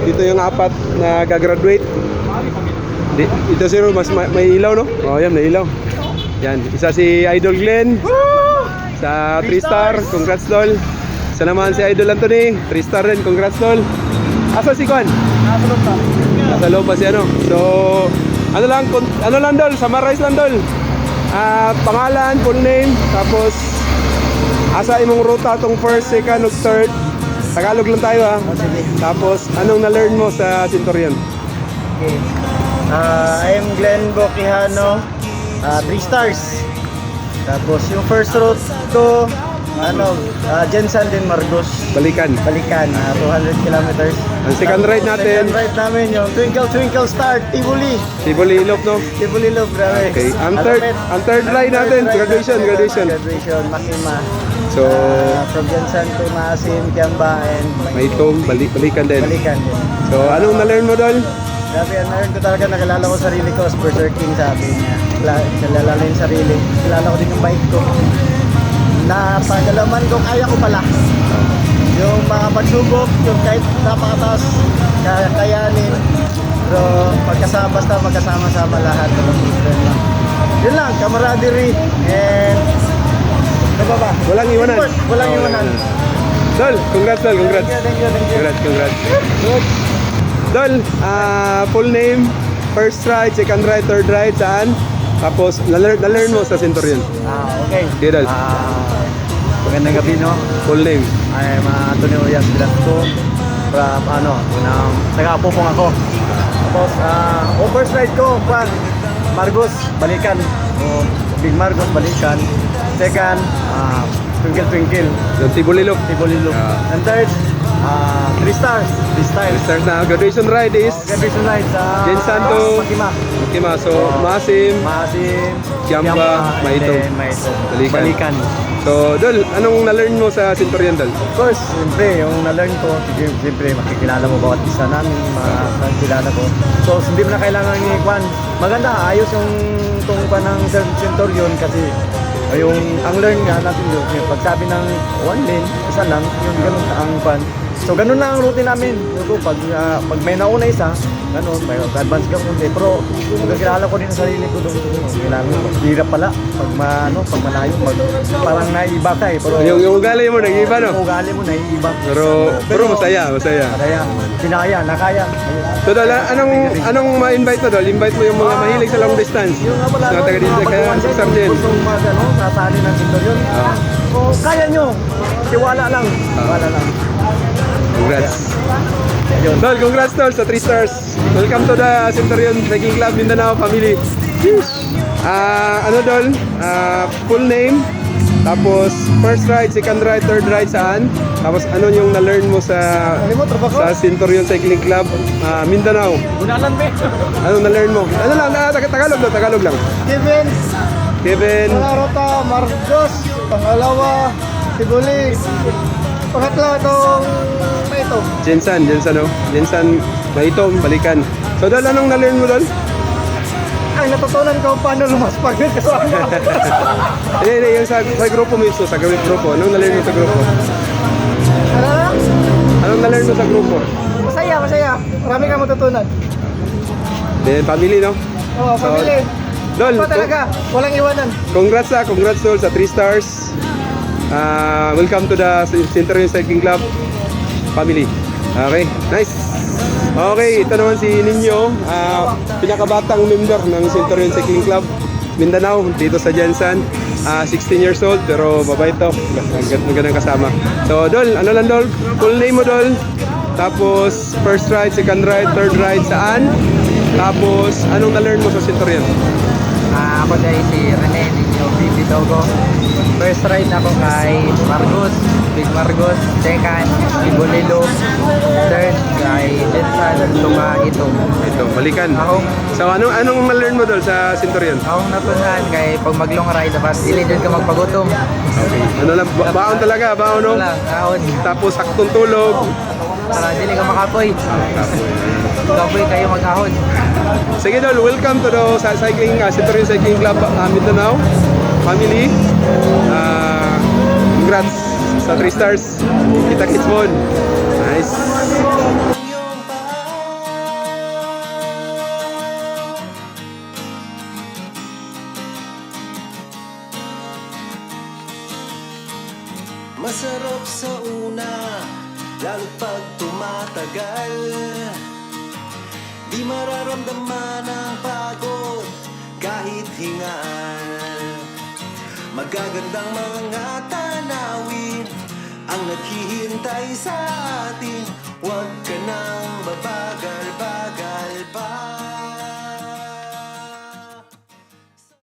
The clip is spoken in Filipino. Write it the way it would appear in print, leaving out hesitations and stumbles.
Dito yung apat na gagraduate. Ito sino, mas may ilaw, no? Oh, yan, may ilaw. Yan, isa si Idol Glenn sa 3-star, congrats tol. Isa naman si Idol Anthony, 3-star rin, congrats tol. Asa si Kwan? Nasa loob pa si ano. So, ano lang dol, summarize lang dol. Pangalan, full name, tapos asa imong ruta tong first, second, ug third. Tagalog lang tayo ha. Tapos anong na-learn mo sa Centurion? Okay. I am Glenn Bokihano, 3 stars. Tapos yung first route ko, Jensen din Margos. Balikan. 200 kilometers. Ang second ride natin. Second ride namin yung Twinkle Twinkle Star, Tivoli. Tivoli Loop, no? Tivoli Loop, grabe. Okay. Ang third ride natin, graduation. Makima. So, from Jensen to Maasin, Kiamba, and Maitong, balikan din. Balikan din. So, anong na-learn mo doon? Grabe, na-learn ko talaga, nakilala ko sarili ko as Berserk King, sabi niya. Kilala ko yung sarili. Kilala ko din yung bike ko. Napagalaman ko, kaya ko pala. Yung mga pagsubok, yung kahit napakataas, kayanin. Pero basta magkasama-sama lahat. Yun lang, camaraderie. And ano ba? Walang iwanan. Walang iwanan. Dol, congrats Dol, congrats. Thank you. Congrats. Dol, full name, first ride, second ride, third ride, saan? Tapos, na-learn mo sa Centurion. Okay. Okay, Dol. Magandang gabi, no? Full name. I am Antonio Urias Velasco from taga-Pupong ako. Tapos, first ride ko, Margos, Balikan. Big Margos, Balikan. Second, Twinkle Twinkle. Yung Tivoli Loop. And third, 3 stars. 3 stars. Na graduation ride is Graduation ride sa Jensen to Makima. So, Maasim, Kiamba, Maitong. Balikan. So, Dol, anong na-learn mo sa Centurion, Dol? Of course, siyempre, yung na-learn ko, siyempre, makikilala mo bawat isa namin, makikilala ko. So, hindi mo na kailangan ni Kwan. Maganda, ayos yung tungkol ng Centurion kasi ang learn nga natin yung pagsabi ng one lane, isa lang, yung ganun ang Kwan. So, ganun lang ang routine namin. Pag may nauna isa, ganun, may advance ka kunti. Pero, magkakilala ko din ang sarili ko doon. Kailangan ko. Hirap pala. Pag malayo, parang naiiba ka eh. Pero, Yung ugali mo, nag-iba, no? Yung ugali mo, naiiba. Pero masaya. Kaya, kinaya, nakaya. So, Dol, anong ma-invite mo, Dol? Invite mo yung mga mahilig sa long distance. Yung nga pala, Sa taga-dito, kaya sa Sargent. Gustong sasali ng Centurion. So, kaya nyo. Tiwala lang. Congrats. Dol, congrats Dol sa 3 stars. Welcome to the Centurion Cycling Club Mindanao family. Dol? Full name, tapos first ride, second ride, third ride saan? Tapos ano yung na-learn mo sa Centurion Cycling Club Mindanao? Unalan be. Anong na-learn mo? Ano lang, Tagalog lang. Kevin. Rota, Marcos, pangalawa, Tivoli. Pangatlo itong ito. Jensen, no? Jensen, Maitong, Balikan. So, Dol, anong na-learn mo, Dol? Ang natutunan ko paano lumaspag ng kasama. Hindi, yung sa grupo mo sa grupo. Anong na-learn mo sa grupo? Anong na-learn mo sa grupo? Masaya. Marami kang matutunan. Then, family, no? Oo, family. Dol, Talaga, walang iwanan. congrats Dol sa 3 stars. Welcome to the Centurion Cycling Club family. Okay, nice. Okay, ito naman si Ninyo, pinakabatang member ng Centurion Cycling Club Mindanao dito sa Jensen. 16 years old pero mabait to. Magandang kasama. So, Dol, ano lang Dol? Full name mo, Dol. Tapos first ride, second ride, third ride saan? Tapos anong na-learn mo sa Centurion? Ako dahil si Rene Ninyo Bitogo. First ride ako kay Margos, Big Margos. Second, Ibulilo. Third, kay Jensen Tunga Itong. Balikan. So anong na-learn mo Dol sa Centurion? Akong natunan kay pag mag-long ride, dapat dili dyan ka magpagutom. Okay. Ano lang, baon talaga, no? Kaon. Tapos saktong tulog. Para dili ka makapoy. Kapoy kayo mag-ahon. Sige Dol, welcome to the Centurion Cycling Club Mindanao family. Congrats sa 3 stars. Kita-kits mo. Nice. Masarap sa una, lalo pag tumatagal. Di mararamdaman ang pagod kahit hingal. Magagandang mga tanawin ang naghihintay sa atin. Huwag ka nang babay.